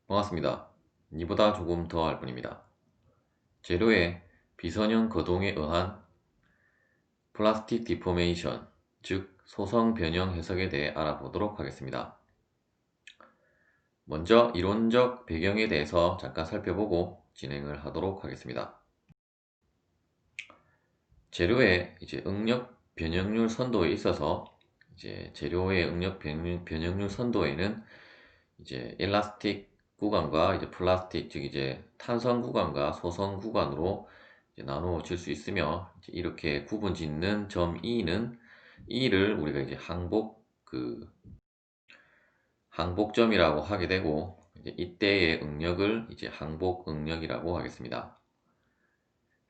반갑습니다. 이보다 조금 더 할 뿐입니다. 재료의 비선형 거동에 의한 플라스틱 디포메이션, 즉 소성 변형 해석에 대해 알아보도록 하겠습니다. 먼저 이론적 배경에 대해서 잠깐 살펴보고 진행을 하도록 하겠습니다. 재료의 응력 변형률 선도에 있어서 재료의 응력 변형률 선도에는 엘라스틱 구간과 플라스틱, 즉 탄성 구간과 소성 구간으로 나누어질 수 있으며, 이렇게 구분 짓는 점 E를 우리가 항복점이라고 하게 되고, 이때의 응력을 항복 응력이라고 하겠습니다.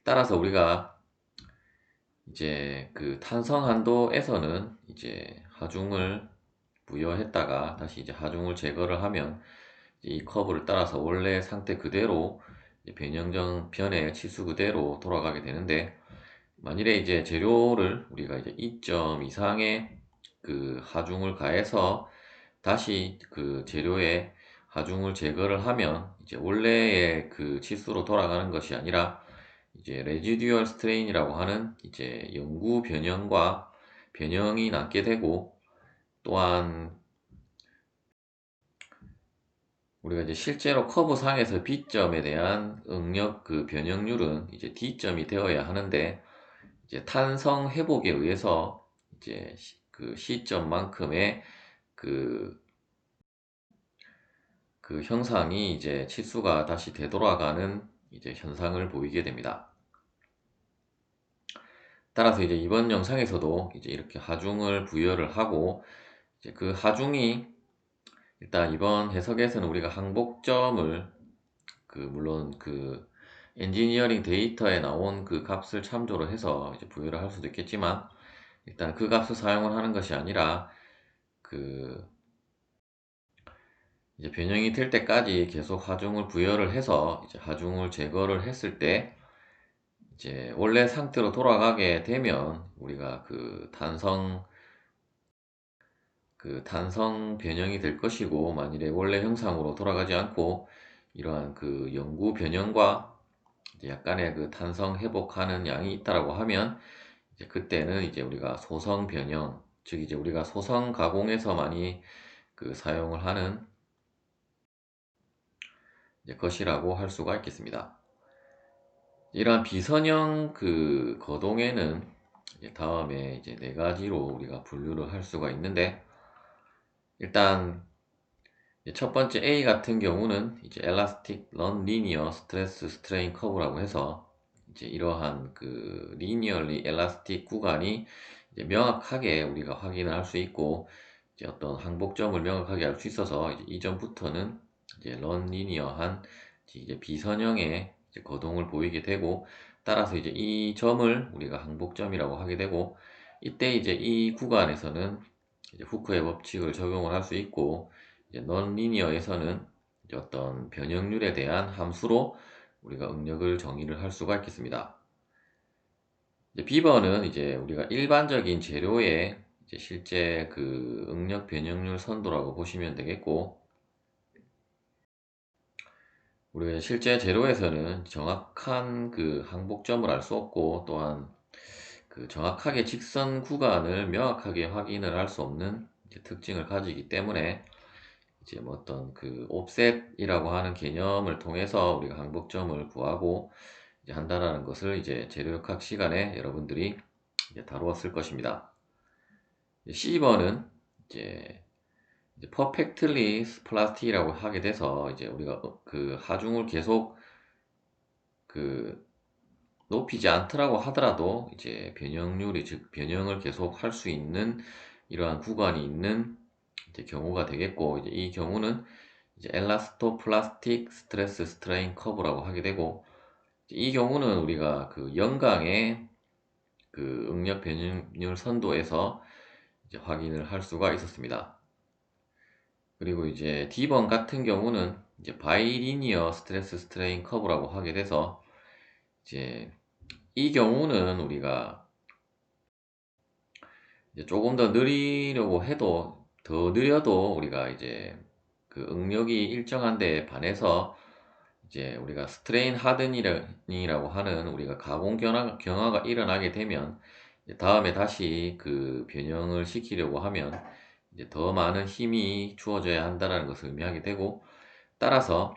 따라서 우리가 그 탄성 한도에서는 하중을 부여했다가 다시 하중을 제거를 하면 이 커브를 따라서 원래 상태 그대로 변의 치수 그대로 돌아가게 되는데, 만일에 재료를 우리가 2점 이상의 그 하중을 가해서 다시 그 재료에 하중을 제거를 하면 원래의 그 치수로 돌아가는 것이 아니라 레지듀얼 스트레인이라고 하는 영구 변형과 변형이 남게 되고, 또한 우리가 실제로 커브상에서 B점에 대한 응력 그 변형률은 D점이 되어야 하는데, 탄성 회복에 의해서 그 C점만큼의 그, 그 형상이 치수가 다시 되돌아가는 현상을 보이게 됩니다. 따라서 이번 영상에서도 이렇게 하중을 부여를 하고, 그 하중이 일단 이번 해석에서는 우리가 항복점을 물론 그 엔지니어링 데이터에 나온 그 값을 참조로 해서 부여를 할 수도 있겠지만, 일단 그 값을 사용을 하는 것이 아니라 그 변형이 될 때까지 계속 하중을 부여를 해서 하중을 제거를 했을 때 원래 상태로 돌아가게 되면 우리가 단성 변형이 될 것이고, 만일에 원래 형상으로 돌아가지 않고 이러한 그 영구 변형과 약간의 그 탄성 회복하는 양이 있다라고 하면, 그때는 우리가 소성 변형, 즉 우리가 소성 가공에서 많이 사용을 하는 것이라고 할 수가 있겠습니다. 이러한 비선형 그 거동에는 다음에 네 가지로 우리가 분류를 할 수가 있는데, 일단 첫 번째 A 같은 경우는 Elastic Non-Linear Stress Strain Curve라고 해서 이러한 그 리니얼리 엘라스틱 구간이 명확하게 우리가 확인을 할 수 있고, 어떤 항복점을 명확하게 알 수 있어서 이전부터는 넌리니어한 비선형의 거동을 보이게 되고, 따라서 이 점을 우리가 항복점이라고 하게 되고, 이때 이 구간에서는 후크의 법칙을 적용을 할 수 있고, 넌리니어에서는 어떤 변형률에 대한 함수로 우리가 응력을 정의를 할 수가 있겠습니다. B번은 우리가 일반적인 재료의 실제 그 응력 변형률 선도라고 보시면 되겠고, 우리가 실제 재료에서는 정확한 그 항복점을 알 수 없고, 또한 그 정확하게 직선 구간을 명확하게 확인을 할 수 없는 특징을 가지기 때문에 뭐 어떤 그 옵셋이라고 하는 개념을 통해서 우리가 항복점을 구하고 한다라는 것을 재료역학 시간에 여러분들이 다루었을 것입니다. C번은 perfectly plastic이라고 하게 돼서 우리가 그 하중을 계속 그 높이지 않더라고 하더라도 변형률이, 즉 변형을 계속 할 수 있는 이러한 구간이 있는 경우가 되겠고, 이 경우는 엘라스토플라스틱 스트레스 스트레인 커브라고 하게 되고, 이 경우는 우리가 그 영광의 그 응력 변형률 선도에서 확인을 할 수가 있었습니다. 그리고 D번 같은 경우는 바이리니어 스트레스 스트레인 커브라고 하게 돼서 이 경우는 우리가 조금 더 느리려고 해도, 더 느려도 우리가 그 응력이 일정한 데에 반해서 이제 우리가 스트레인 하드닝이라고 하는 우리가 가공 경화가 일어나게 되면 이제 다음에 다시 그 변형을 시키려고 하면 이제 더 많은 힘이 주어져야 한다는 것을 의미하게 되고, 따라서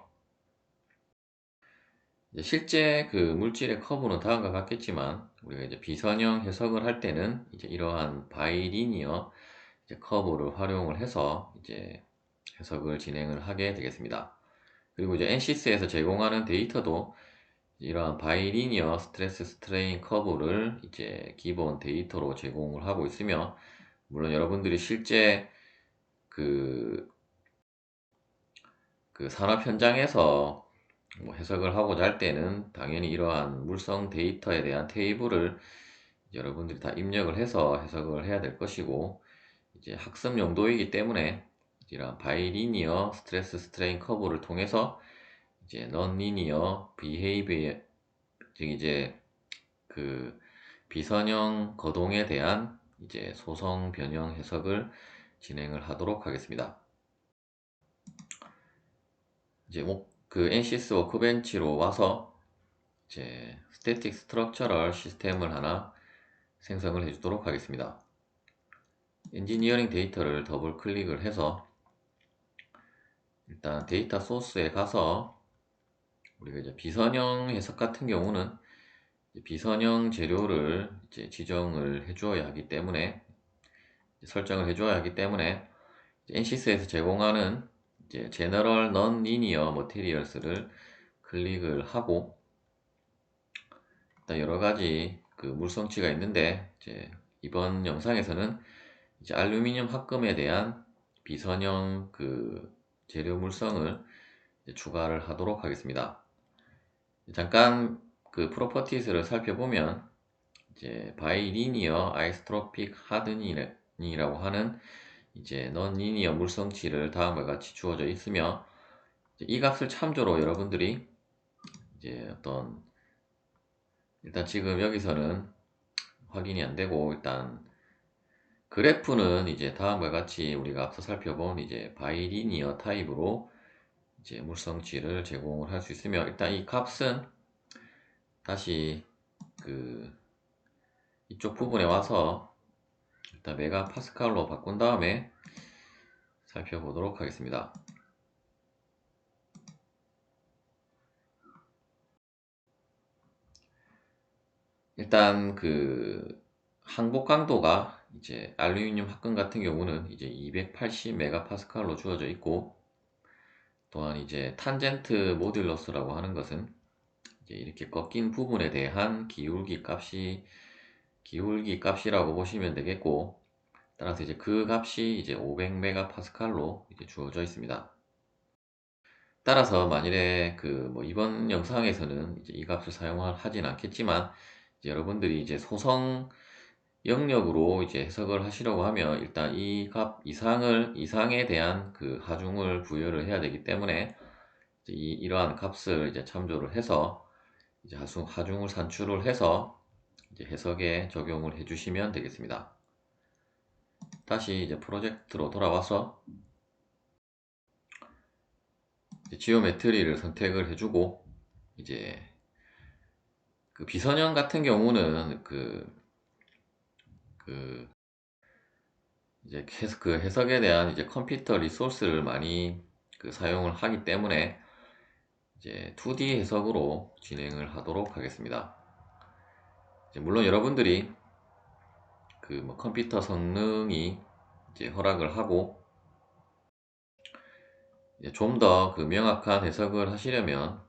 이제 실제 그 물질의 커브는 다음과 같겠지만 우리가 이제 비선형 해석을 할 때는 이제 이러한 바이리니어 이제 커브를 활용을 해서 이제 해석을 진행을 하게 되겠습니다. 그리고 이제 NCS에서 제공하는 데이터도 이러한 바이리니어 스트레스 스트레인 커브를 이제 기본 데이터로 제공을 하고 있으며, 물론 여러분들이 실제 그, 그 산업 현장에서 뭐 해석을 하고자 할 때는 당연히 이러한 물성 데이터에 대한 테이블을 여러분들이 다 입력을 해서 해석을 해야 될 것이고, 이제 학습 용도이기 때문에 이런 바이리니어 스트레스 스트레인 커브를 통해서 이제 non-linear behavior, 즉 이제 그 비선형 거동에 대한 이제 소성 변형 해석을 진행을 하도록 하겠습니다. 이제 그 NCS 워크벤치로 와서 이제 스태틱 스트럭처럴 시스템을 하나 생성을 해 주도록 하겠습니다. 엔지니어링 데이터를 더블 클릭을 해서 일단 데이터 소스에 가서 우리가 이제 비선형 해석 같은 경우는 비선형 재료를 이제 지정을 해주어야 하기 때문에, 설정을 해줘야 하기 때문에 NCS에서 제공하는 이제 General Non-Linear Materials를 클릭을 하고, 일단 여러 가지 그 물성치가 있는데 이제 이번 영상에서는 이제 알루미늄 합금에 대한 비선형 그 재료 물성을 추가를 하도록 하겠습니다. 잠깐 그 프로퍼티스를 살펴보면 이제 바이리니어 아이스트로픽 하드닝이라고 하는 이제 non-linear 물성치를 다음과 같이 주어져 있으며, 이 값을 참조로 여러분들이 이제 어떤, 일단 지금 여기서는 확인이 안 되고, 일단 그래프는 이제 다음과 같이 우리가 앞서 살펴본 이제 바이리니어 타입으로 이제 물성치를 제공을 할 수 있으며, 일단 이 값은 다시 그 이쪽 부분에 와서 일단 메가파스칼로 바꾼 다음에 살펴보도록 하겠습니다. 일단 그 항복 강도가 이제 알루미늄 합금 같은 경우는 이제 280 메가파스칼로 주어져 있고, 또한 이제 탄젠트 모듈러스라고 하는 것은 이제 이렇게 꺾인 부분에 대한 기울기 값이라고 보시면 되겠고, 따라서 이제 그 값이 이제 500 메가파스칼로 이제 주어져 있습니다. 따라서 만일에 그 뭐 이번 영상에서는 이제 이 값을 사용하진 않겠지만, 이제 여러분들이 이제 소성 영역으로 이제 해석을 하시려고 하면 일단 이 값 이상에 대한 그 하중을 부여를 해야 되기 때문에 이제 이러한 값을 이제 참조를 해서 이제 하중을 산출을 해서 이제 해석에 적용을 해 주시면 되겠습니다. 다시 이제 프로젝트로 돌아와서 지오메트리를 선택을 해주고, 이제 그 비선형 같은 경우는 그 이제 그 해석에 대한 이제 컴퓨터 리소스를 많이 그 사용을 하기 때문에 이제 2D 해석으로 진행을 하도록 하겠습니다. 이제 물론 여러분들이 그 뭐 컴퓨터 성능이 이제 허락을 하고 좀 더 그 명확한 해석을 하시려면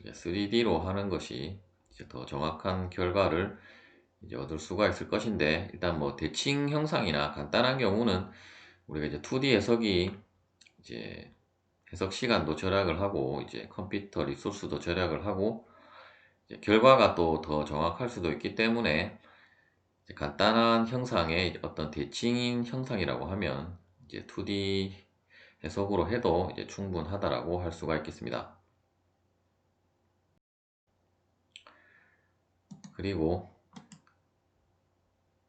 3D로 하는 것이 이제 더 정확한 결과를 이제 얻을 수가 있을 것인데, 일단 뭐 대칭 형상이나 간단한 경우는 우리가 이제 2D 해석이 이제 해석 시간도 절약을 하고 이제 컴퓨터 리소스도 절약을 하고 이제 결과가 또 더 정확할 수도 있기 때문에, 이제 간단한 형상의 어떤 대칭인 형상이라고 하면 이제 2D 해석으로 해도 이제 충분하다라고 할 수가 있겠습니다. 그리고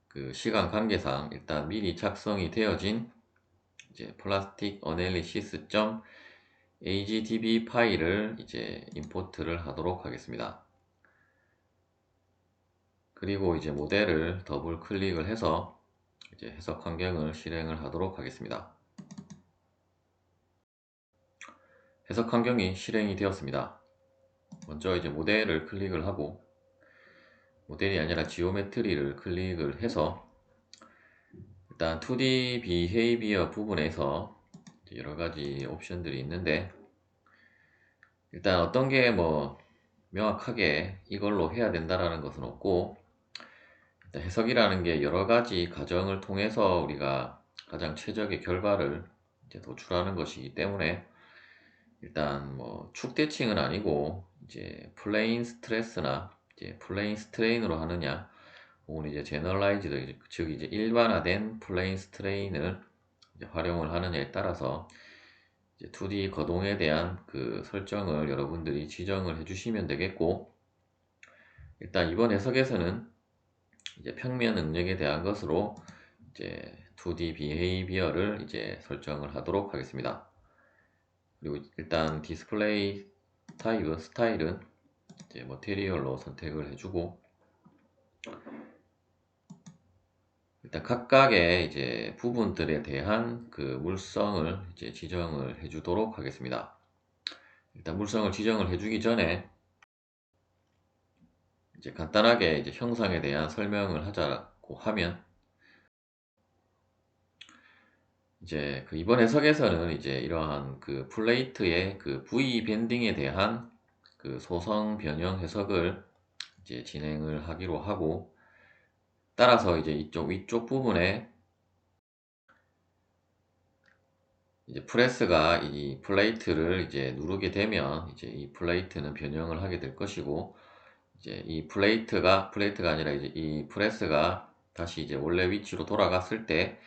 그 시간 관계상 일단 미리 작성이 되어진 이제 플라스틱 어널리시스 AGDB 파일을 이제 임포트를 하도록 하겠습니다. 그리고 이제 모델을 더블 클릭을 해서 이제 해석 환경을 실행을 하도록 하겠습니다. 해석 환경이 실행이 되었습니다. 먼저 이제 모델을 클릭을 하고, 모델이 아니라 지오메트리를 클릭을 해서 일단 2D 비헤이비어 부분에서 여러가지 옵션들이 있는데, 일단 어떤 게 뭐 명확하게 이걸로 해야 된다라는 것은 없고, 일단 해석이라는 게 여러가지 과정을 통해서 우리가 가장 최적의 결과를 이제 도출하는 것이기 때문에, 일단 뭐 축대칭은 아니고 이제 플레인 스트레스나 이제 플레인 스트레인으로 하느냐, 혹은 이제 제너럴라이즈드, 즉 이제 일반화된 플레인 스트레인을 이제 활용을 하느냐에 따라서 이제 2D 거동에 대한 그 설정을 여러분들이 지정을 해주시면 되겠고, 일단 이번 해석에서는 이제 평면 응력에 대한 것으로 이제 2D 비헤이비어를 이제 설정을 하도록 하겠습니다. 그리고 일단 디스플레이 타입 스타일은 이제 머티리얼로 선택을 해주고, 일단 각각의 이제 부분들에 대한 그 물성을 이제 지정을 해주도록 하겠습니다. 일단 물성을 지정을 해주기 전에 이제 간단하게 이제 형상에 대한 설명을 하자고 하면, 이제 그 이번 해석에서는 이제 이러한 그 플레이트의 그 부위 밴딩에 대한 그 소성 변형 해석을 이제 진행을 하기로 하고, 따라서 이제 이쪽 위쪽 부분에 이제 프레스가 이 플레이트를 이제 누르게 되면 이제 이 플레이트는 변형을 하게 될 것이고, 이제 이 플레이트가 아니라 이제 이 프레스가 다시 이제 원래 위치로 돌아갔을 때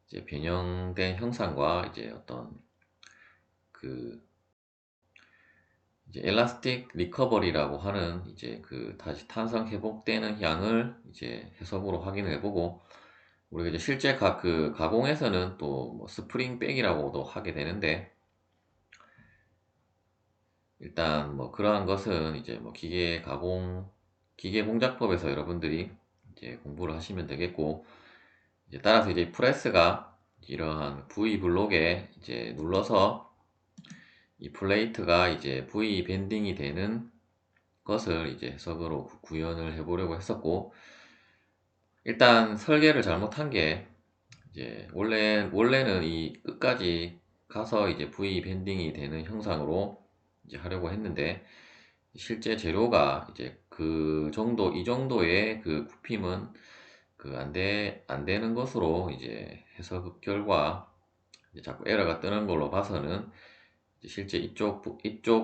이제 변형된 형상과 이제 어떤 그 이제 엘라스틱 리커버리라고 하는 이제 그 다시 탄성 회복되는 향을 이제 해석으로 확인을 해보고, 우리가 이제 실제 그 가공에서는 또 뭐 스프링 백이라고도 하게 되는데, 일단 뭐 그러한 것은 이제 뭐 기계 공작법에서 여러분들이 이제 공부를 하시면 되겠고, 이제 따라서 이제 프레스가 이러한 V 블록에 이제 눌러서 이 플레이트가 이제 V 밴딩이 되는 것을 이제 해석으로 구현을 해보려고 했었고, 일단 설계를 잘못한 게 이제 원래는 이 끝까지 가서 이제 V 밴딩이 되는 형상으로 이제 하려고 했는데, 실제 재료가 이제 그 정도 이 정도의 그 굽힘은 그 안 되는 것으로 이제 해석 결과 이제 자꾸 에러가 뜨는 걸로 봐서는, 이제 실제 이쪽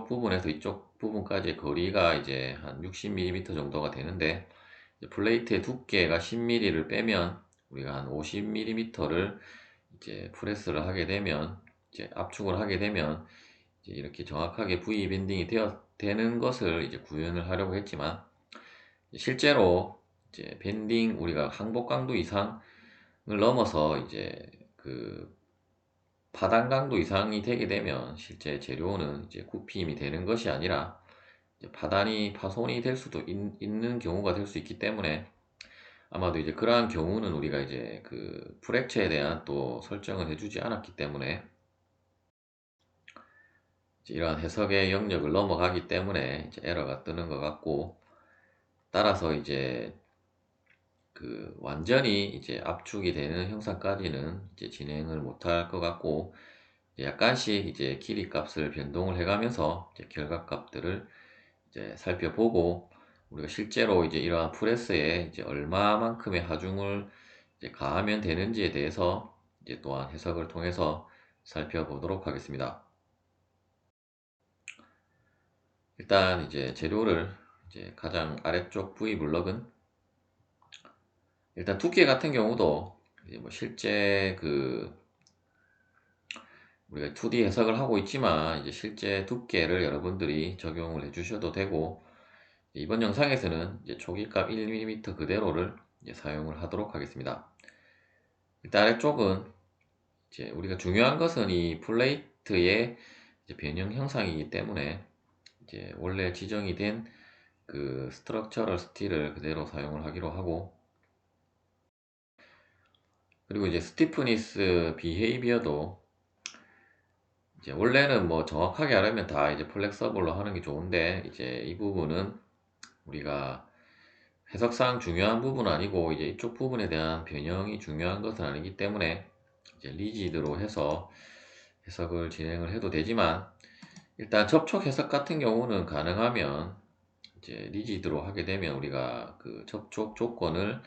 부분에서 이쪽 부분까지의 거리가 이제 한 60mm 정도가 되는데, 이제 플레이트의 두께가 10mm를 빼면 우리가 한 50mm를 이제 프레스를 하게 되면, 이제 압축을 하게 되면 이제 이렇게 정확하게 V 밴딩이 되는 것을 이제 구현을 하려고 했지만, 실제로 이제 밴딩 우리가 항복 강도 이상을 넘어서 이제 그 파단 강도 이상이 되게 되면 실제 재료는 이제 굽힘이 되는 것이 아니라 이제 파손이 될 수도 있는 경우가 될 수 있기 때문에, 아마도 이제 그러한 경우는 우리가 이제 그 프랙처에 대한 또 설정을 해주지 않았기 때문에, 이제 이러한 해석의 영역을 넘어가기 때문에 이제 에러가 뜨는 것 같고, 따라서 이제 그 완전히 이제 압축이 되는 형상까지는 이제 진행을 못할 것 같고, 이제 약간씩 이제 길이 값을 변동을 해가면서 이제 결과값들을 이제 살펴보고, 우리가 실제로 이제 이러한 프레스에 이제 얼마만큼의 하중을 이제 가하면 되는지에 대해서 이제 또한 해석을 통해서 살펴보도록 하겠습니다. 일단 이제 재료를 이제 가장 아래쪽 V 블럭은, 일단 두께 같은 경우도 이제 뭐 실제 그 우리가 2D 해석을 하고 있지만 이제 실제 두께를 여러분들이 적용을 해 주셔도 되고, 이번 영상에서는 이제 초기값 1mm 그대로를 이제 사용을 하도록 하겠습니다. 일단 아래쪽은 이제 우리가 중요한 것은 이 플레이트의 이제 변형 형상이기 때문에 이제 원래 지정이 된 그 스트럭처럴 스틸을 그대로 사용을 하기로 하고, 그리고 이제 스티프니스 비헤이비어도 이제 원래는 뭐 정확하게 하려면 다 이제 플렉서블로 하는 게 좋은데, 이제 이 부분은 우리가 해석상 중요한 부분은 아니고 이제 이쪽 부분에 대한 변형이 중요한 것은 아니기 때문에 이제 리지드로 해서 해석을 진행을 해도 되지만, 일단 접촉 해석 같은 경우는 가능하면 이제 리지드로 하게 되면 우리가 그 접촉 조건을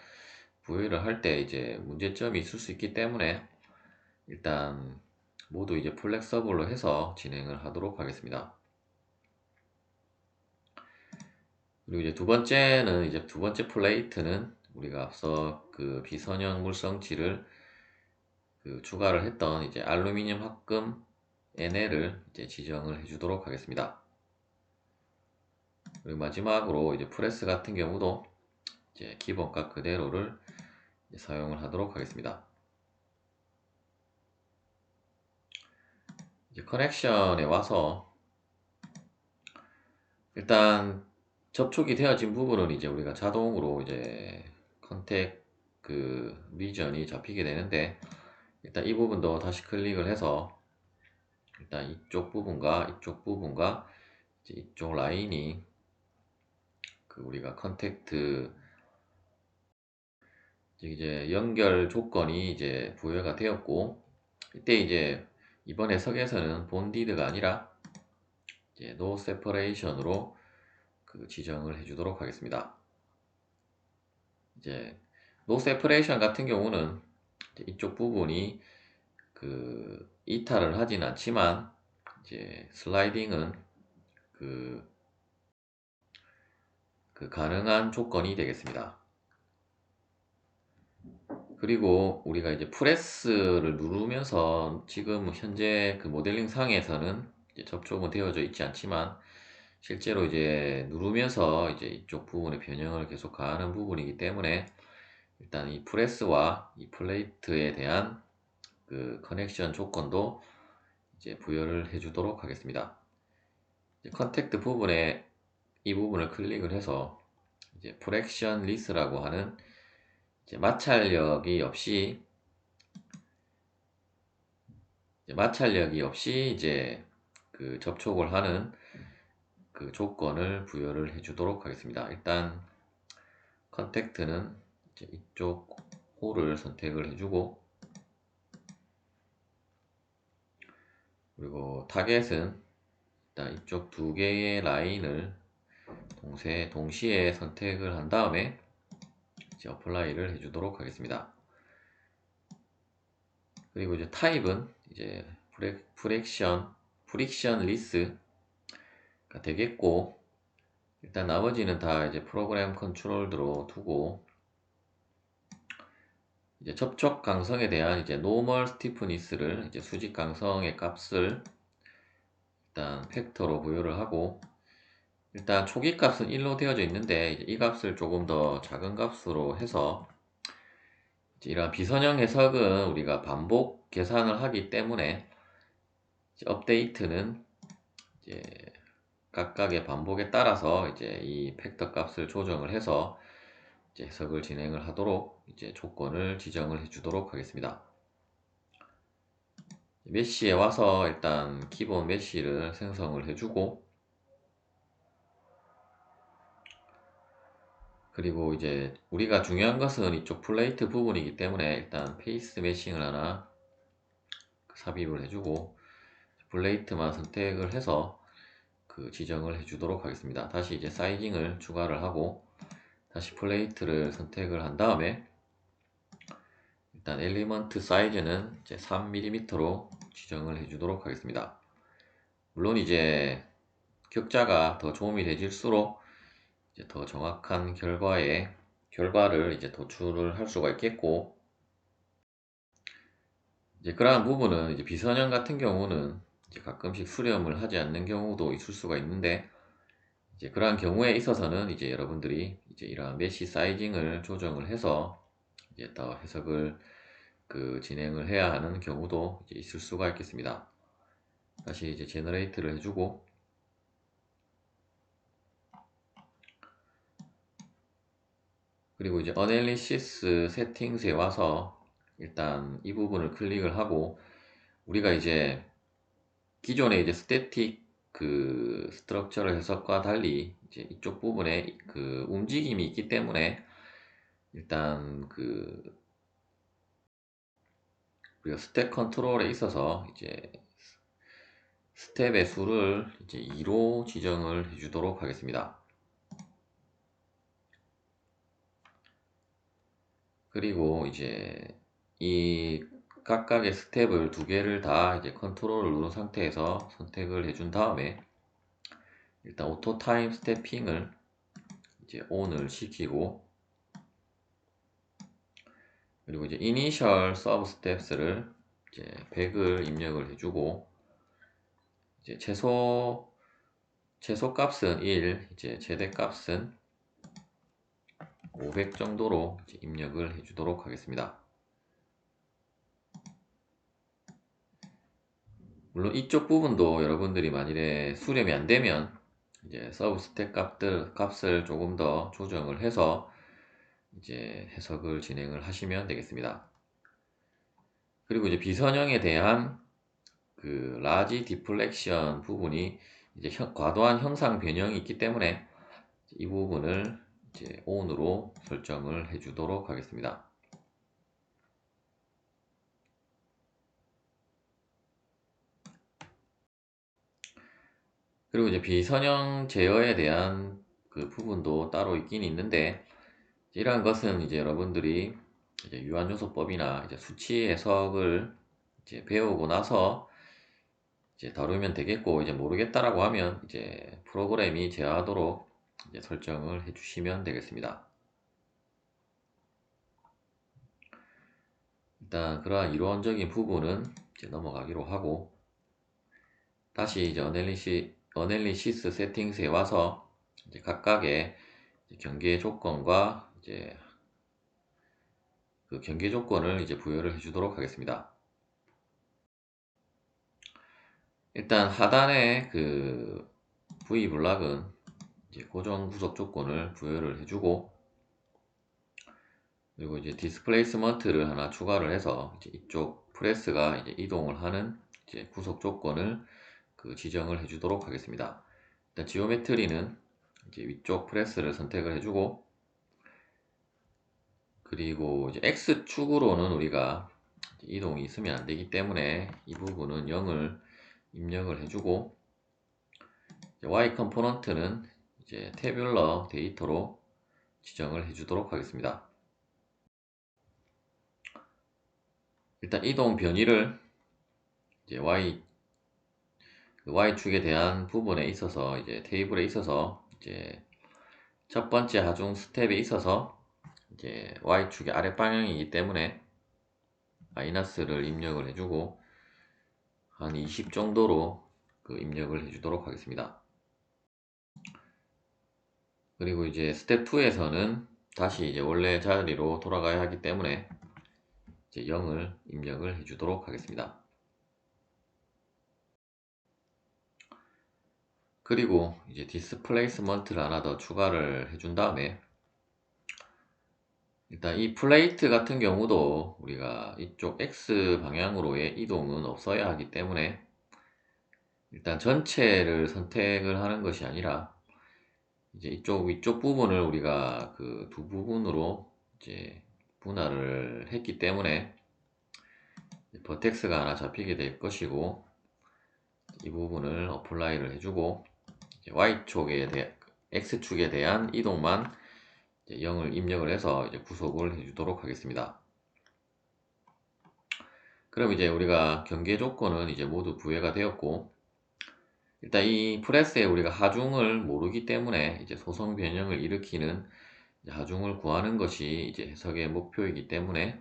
부여를 할 때 이제 문제점이 있을 수 있기 때문에 일단 모두 이제 플렉서블로 해서 진행을 하도록 하겠습니다. 그리고 이제 두 번째 플레이트는 우리가 앞서 그 비선형 물성치를 그 추가를 했던 이제 알루미늄 합금 NL을 이제 지정을 해주도록 하겠습니다. 그리고 마지막으로 이제 프레스 같은 경우도 이제 기본값 그대로를 사용을 하도록 하겠습니다. 이제 커넥션에 와서 일단 접촉이 되어진 부분은 이제 우리가 자동으로 이제 컨택 그 리전이 잡히게 되는데, 일단 이 부분도 다시 클릭을 해서 일단 이쪽 부분과 이쪽 라인이 그 우리가 컨택트 이제 연결 조건이 이제 부여가 되었고, 이때 이제 이번 해석에서는 본디드가 아니라 이제 no separation으로 그 지정을 해주도록 하겠습니다. 이제 no separation 같은 경우는 이쪽 부분이 그 이탈을 하진 않지만 이제 슬라이딩은 그, 그 가능한 조건이 되겠습니다. 그리고 우리가 이제 프레스를 누르면서 지금 현재 그 모델링 상에서는 이제 접촉은 되어져 있지 않지만, 실제로 이제 누르면서 이제 이쪽 부분의 변형을 계속 가하는 부분이기 때문에 일단 이 프레스와 이 플레이트에 대한 그 커넥션 조건도 이제 부여를 해주도록 하겠습니다. 컨택트 부분에 이 부분을 클릭을 해서 이제 프랙션 리스라고 하는 이제 마찰력이 없이 이제 그 접촉을 하는 그 조건을 부여를 해주도록 하겠습니다. 일단 컨택트는 이제 이쪽 홀을 선택을 해주고, 그리고 타겟은 일단 이쪽 두 개의 라인을 동시에 선택을 한 다음에 이제 어플라이를 해주도록 하겠습니다. 그리고 이제 타입은 이제 프릭션 리스가 되겠고, 일단 나머지는 다 이제 프로그램 컨트롤드로 두고, 이제 접촉 강성에 대한 이제 노멀 스티프니스를 이제 수직 강성의 값을 일단 팩터로 부여를 하고, 일단 초기 값은 1로 되어져 있는데 이제 이 값을 조금 더 작은 값으로 해서 이제 이런 비선형 해석은 우리가 반복 계산을 하기 때문에 이제 업데이트는 이제 각각의 반복에 따라서 이제 이 팩터 값을 조정을 해서 이제 해석을 진행을 하도록 이제 조건을 지정을 해주도록 하겠습니다. 메시에 와서 일단 기본 메시를 생성을 해주고, 그리고 이제 우리가 중요한 것은 이쪽 플레이트 부분이기 때문에 일단 페이스 메싱을 하나 삽입을 해주고, 플레이트만 선택을 해서 그 지정을 해주도록 하겠습니다. 다시 이제 사이징을 추가를 하고 다시 플레이트를 선택을 한 다음에 일단 엘리먼트 사이즈는 이제 3mm로 지정을 해주도록 하겠습니다. 물론 이제 격자가 더 도움이 되질수록 이제 더 정확한 결과를 이제 도출을 할 수가 있겠고, 이제 그러한 부분은 이제 비선형 같은 경우는 이제 가끔씩 수렴을 하지 않는 경우도 있을 수가 있는데, 이제 그러한 경우에 있어서는 이제 여러분들이 이제 이러한 메시 사이징을 조정을 해서 이제 더 해석을 그 진행을 해야 하는 경우도 이제 있을 수가 있겠습니다. 다시 이제 제너레이트를 해주고, 그리고 이제 어널리시스 세팅스에 와서 일단 이 부분을 클릭을 하고, 우리가 이제 기존의 이제 스태틱 그 스트럭처럴 해석과 달리 이제 이쪽 부분에 그 움직임이 있기 때문에 일단 그 우리가 스텝 컨트롤에 있어서 이제 스텝의 수를 이제 2로 지정을 해주도록 하겠습니다. 그리고 이제 이 각각의 스텝을 두 개를 다 이제 컨트롤을 누른 상태에서 선택을 해준 다음에 일단 오토 타임 스태핑을 이제 ON을 시키고, 그리고 이제 이니셜 서브 스텝스를 이제 100을 입력을 해주고, 이제 최소 값은 1, 이제 최대 값은 500 정도로 이제 입력을 해주도록 하겠습니다. 물론 이쪽 부분도 여러분들이 만일에 수렴이 안 되면 이제 서브 스텝 값을 조금 더 조정을 해서 이제 해석을 진행을 하시면 되겠습니다. 그리고 이제 비선형에 대한 그 라지 디플렉션 부분이 이제 과도한 형상 변형이 있기 때문에 이 부분을 이제 ON으로 설정을 해주도록 하겠습니다. 그리고 이제 비선형 제어에 대한 그 부분도 따로 있긴 있는데, 이러한 것은 이제 여러분들이 이제 유한요소법이나 이제 수치 해석을 이제 배우고 나서 이제 다루면 되겠고, 이제 모르겠다라고 하면 이제 프로그램이 제어하도록 이제 설정을 해주시면 되겠습니다. 일단 그러한 이론적인 부분은 이제 넘어가기로 하고, 다시 이제 어널리시스 세팅스에 와서 이제 각각의 이제 경계 조건과 이제 그 경계 조건을 이제 부여를 해주도록 하겠습니다. 일단 하단에 그 V 블락은 이제 고정 구속 조건을 부여를 해주고, 그리고 이제 디스플레이스먼트를 하나 추가를 해서 이제 이쪽 프레스가 이제 이동을 하는 이제 구속 조건을 그 지정을 해주도록 하겠습니다. 일단 지오메트리는 이제 위쪽 프레스를 선택을 해주고, 그리고 이제 X축으로는 우리가 이동이 있으면 안 되기 때문에 이 부분은 0을 입력을 해주고, Y 컴포넌트는 이제 태뷸러 데이터로 지정을 해주도록 하겠습니다. 일단 이동 변이를 이제 Y축에 대한 부분에 있어서 이제 테이블에 있어서 이제 첫 번째 하중 스텝에 있어서 이제 Y축의 아래 방향이기 때문에 마이너스를 입력을 해주고 한 20 정도로 그 입력을 해주도록 하겠습니다. 그리고 이제 스텝 2에서는 다시 이제 원래 자리로 돌아가야 하기 때문에 이제 0을 입력을 해주도록 하겠습니다. 그리고 이제 디스플레이스먼트를 하나 더 추가를 해준 다음에, 일단 이 플레이트 같은 경우도 우리가 이쪽 X 방향으로의 이동은 없어야 하기 때문에 일단 전체를 선택을 하는 것이 아니라 이제 이쪽 위쪽 부분을 우리가 그 두 부분으로 이제 분할을 했기 때문에 버텍스가 하나 잡히게 될 것이고, 이 부분을 어플라이를 해주고 X축에 대한 이동만 이제 0을 입력을 해서 이제 구속을 해주도록 하겠습니다. 그럼 이제 우리가 경계 조건은 이제 모두 부여가 되었고, 일단 이 프레스에 우리가 하중을 모르기 때문에 이제 소성 변형을 일으키는 하중을 구하는 것이 이제 해석의 목표이기 때문에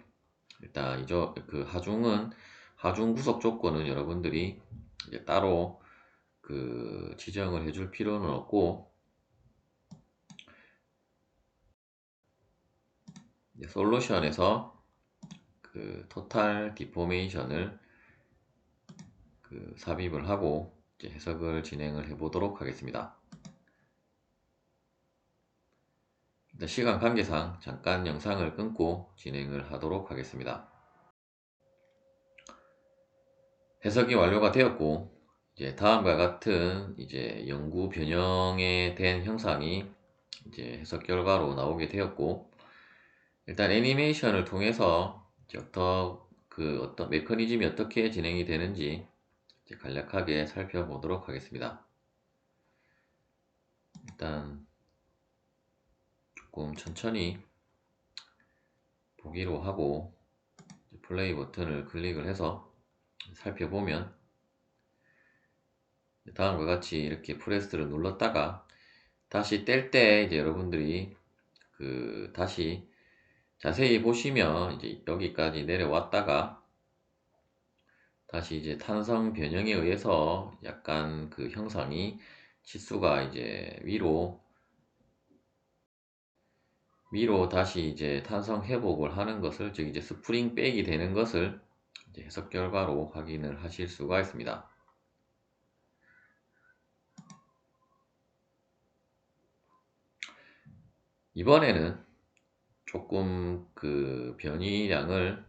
일단 그 하중 구속 조건은 여러분들이 이제 따로 그 지정을 해줄 필요는 없고, 솔루션에서 그 토탈 디포메이션을 그 그 삽입을 하고 이제 해석을 진행을 해 보도록 하겠습니다. 일단 시간 관계상 잠깐 영상을 끊고 진행을 하도록 하겠습니다. 해석이 완료가 되었고, 이제 다음과 같은 이제 영구 변형에 대한 형상이 이제 해석 결과로 나오게 되었고, 일단 애니메이션을 통해서 이제 어떤 메커니즘이 어떻게 진행이 되는지 이제 간략하게 살펴보도록 하겠습니다. 일단 조금 천천히 보기로 하고 플레이 버튼을 클릭을 해서 살펴보면 다음과 같이 이렇게 프레스를 눌렀다가 다시 뗄 때 이제 여러분들이 다시 자세히 보시면 이제 여기까지 내려왔다가 다시 이제 탄성 변형에 의해서 약간 그 형상이 치수가 이제 위로 다시 이제 탄성 회복을 하는 것을, 즉 이제 스프링 백이 되는 것을 이제 해석 결과로 확인을 하실 수가 있습니다. 이번에는 조금 그 변이량을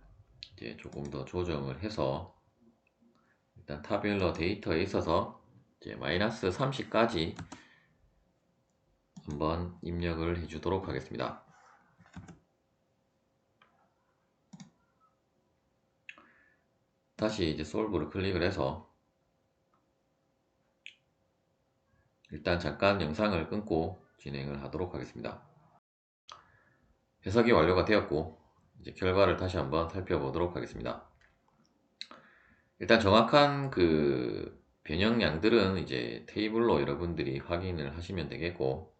이제 조금 더 조정을 해서 일단 타뷸러 데이터에 있어서 이제 마이너스 30까지 한번 입력을 해 주도록 하겠습니다. 다시 이제 솔브를 클릭을 해서 일단 잠깐 영상을 끊고 진행을 하도록 하겠습니다. 해석이 완료가 되었고 이제 결과를 다시 한번 살펴보도록 하겠습니다. 일단 정확한 그 변형량들은 이제 테이블로 여러분들이 확인을 하시면 되겠고,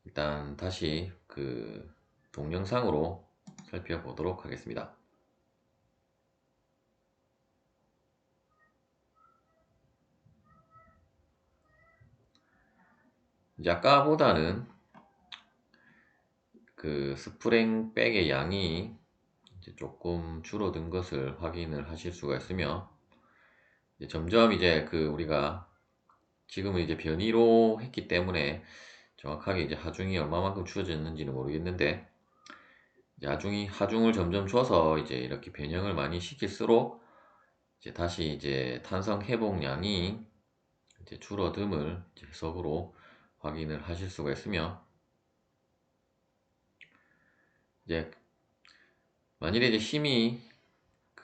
일단 다시 그 동영상으로 살펴보도록 하겠습니다. 이제 아까보다는 그 스프링 백의 양이 이제 조금 줄어든 것을 확인을 하실 수가 있으며, 이제 점점 이제 우리가 지금은 이제 변이로 했기 때문에 정확하게 이제 하중이 얼마만큼 주어졌는지는 모르겠는데, 이제 하중을 점점 줘서 이제 이렇게 변형을 많이 시킬수록 이제 다시 이제 탄성 회복량이 이제 줄어듦을 이제 해석으로 확인을 하실 수가 있으며, 이제 만일에 이제 힘이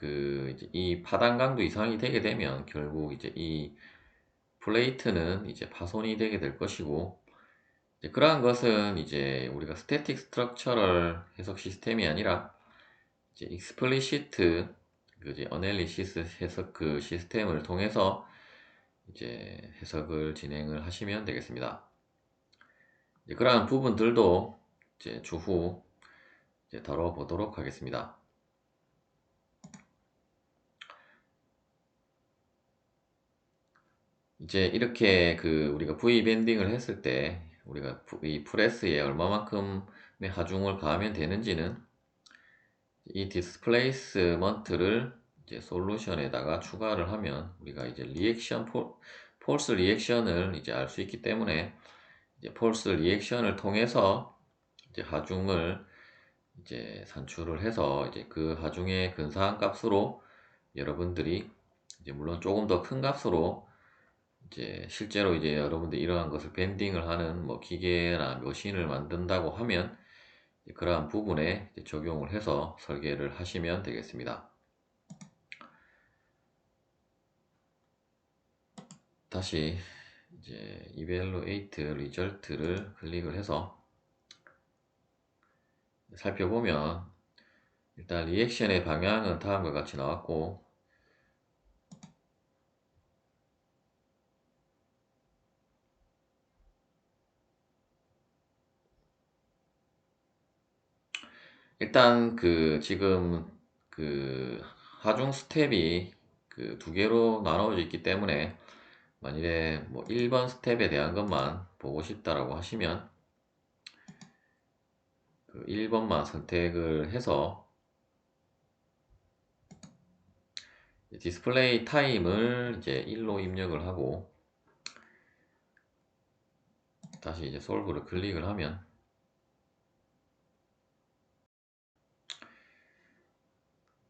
이제 이 파단강도 이상이 되게 되면 결국 이제 이 플레이트는 이제 파손이 되게 될 것이고, 이제 그러한 것은 이제 우리가 스태틱 스트럭처럴 해석 시스템이 아니라 이제 익스플리시트 이제 어널리시스 해석 그 시스템을 통해서 이제 해석을 진행을 하시면 되겠습니다. 이제 그러한 부분들도 이제 추후 이제 다뤄보도록 하겠습니다. 이제 이렇게 우리가 V 밴딩을 했을 때 우리가 이 프레스에 얼마만큼의 하중을 가하면 되는지는 이 디스플레이스먼트를 이제 솔루션에다가 추가를 하면 우리가 이제 폴스 리액션을 이제 알 수 있기 때문에 이제 폴스 리액션을 통해서 이제 하중을 이제 산출을 해서 이제 그 하중의 근사한 값으로 여러분들이 이제 물론 조금 더 큰 값으로 이제 실제로 이제 여러분들이 이러한 것을 밴딩을 하는 뭐 기계나 머신을 만든다고 하면 그러한 부분에 적용을 해서 설계를 하시면 되겠습니다. 다시 이제 Evaluate Result를 클릭을 해서 살펴보면 일단 리액션의 방향은 다음과 같이 나왔고, 일단 지금 하중 스텝이 두 개로 나눠져 있기 때문에 만일에 뭐 1번 스텝에 대한 것만 보고 싶다라고 하시면 1번만 선택을 해서 디스플레이 타임을 이제 1로 입력을 하고 다시 이제 솔브를 클릭을 하면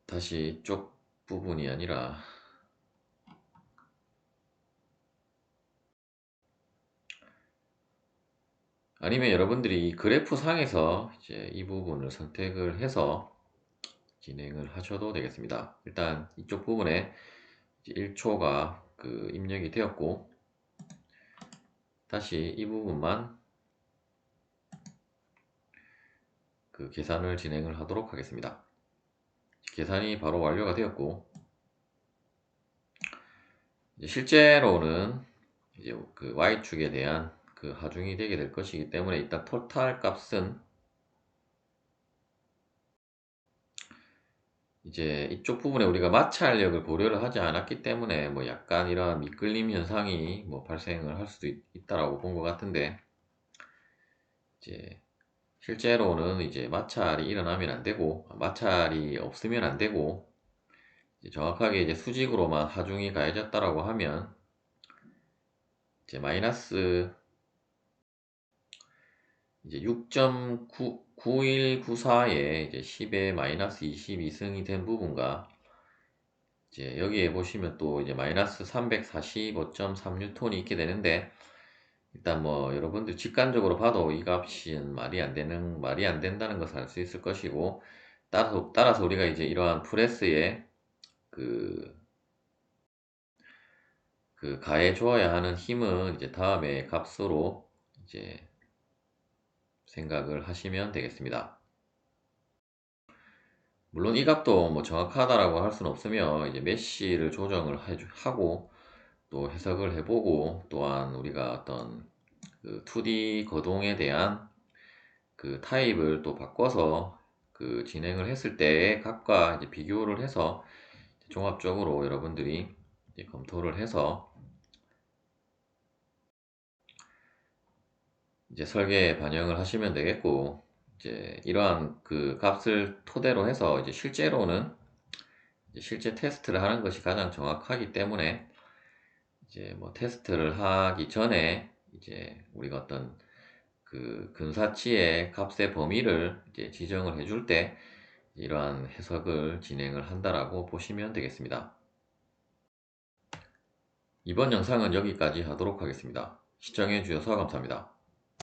다시 이쪽 부분이 아니라 아니면 여러분들이 이 그래프 상에서 이제 이 부분을 선택을 해서 진행을 하셔도 되겠습니다. 일단 이쪽 부분에 1초가 그 입력이 되었고 다시 이 부분만 그 계산을 진행을 하도록 하겠습니다. 계산이 바로 완료가 되었고 이제 실제로는 이제 그 Y축에 대한 그 하중이 되게 될 것이기 때문에 일단 토탈 값은 이제 이쪽 부분에 우리가 마찰력을 고려를 하지 않았기 때문에 뭐 약간 이러한 미끌림 현상이 뭐 발생을 할 수도 있다라고 본 것 같은데 이제 실제로는 이제 마찰이 일어나면 안 되고 마찰이 없으면 안 되고 이제 정확하게 이제 수직으로만 하중이 가해졌다라고 하면 이제 마이너스 이제 6.9194에 이제 10에 마이너스 22승이 된 부분과 이제 여기에 보시면 또 이제 마이너스 345.3뉴턴이 있게 되는데 일단 뭐 여러분들 직관적으로 봐도 이 값은 말이 안 된다는 것을 알 수 있을 것이고 따라서 우리가 이제 이러한 프레스에 그, 그 가해 주어야 하는 힘은 이제 다음에 값으로 이제 생각을 하시면 되겠습니다. 물론 이 값도 뭐 정확하다라고 할 수는 없으며 이제 메쉬를 조정을 하고 또 해석을 해보고 또한 우리가 어떤 그 2D 거동에 대한 그 타입을 또 바꿔서 그 진행을 했을 때의 값과 이제 비교를 해서 종합적으로 여러분들이 이제 검토를 해서 이제 설계에 반영을 하시면 되겠고 이제 이러한 그 값을 토대로 해서 이제 실제로는 이제 실제 테스트를 하는 것이 가장 정확하기 때문에 이제 뭐 테스트를 하기 전에 이제 우리가 어떤 그 근사치의 값의 범위를 이제 지정을 해줄 때 이러한 해석을 진행을 한다라고 보시면 되겠습니다. 이번 영상은 여기까지 하도록 하겠습니다. 시청해 주셔서 감사합니다.